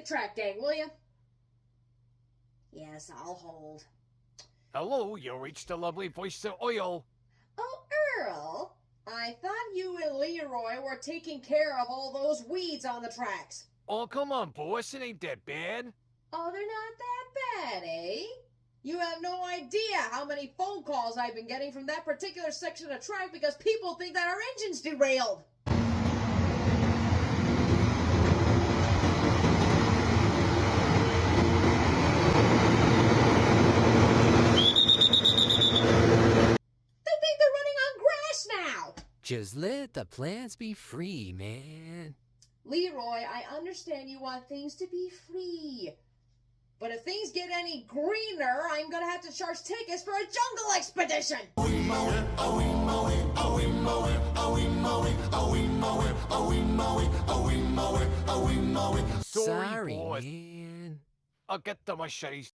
track, gang, will you? Yes, I'll hold. Hello, you reached the lovely voice of oil. Oh, Earl, I thought you and Leroy were taking care of all those weeds on the tracks. Oh, come on, boss, it ain't that bad. Oh, they're not that bad, eh? You have no idea how many phone calls I've been getting from that particular section of track because people think that our engine's derailed. They think they're running on grass now. Just let the plants be free, man. Leroy, I understand you want things to be free. But if things get any greener, I'm gonna have to charge tickets for a jungle expedition. Sorry, boss. man. I'll get the machetes.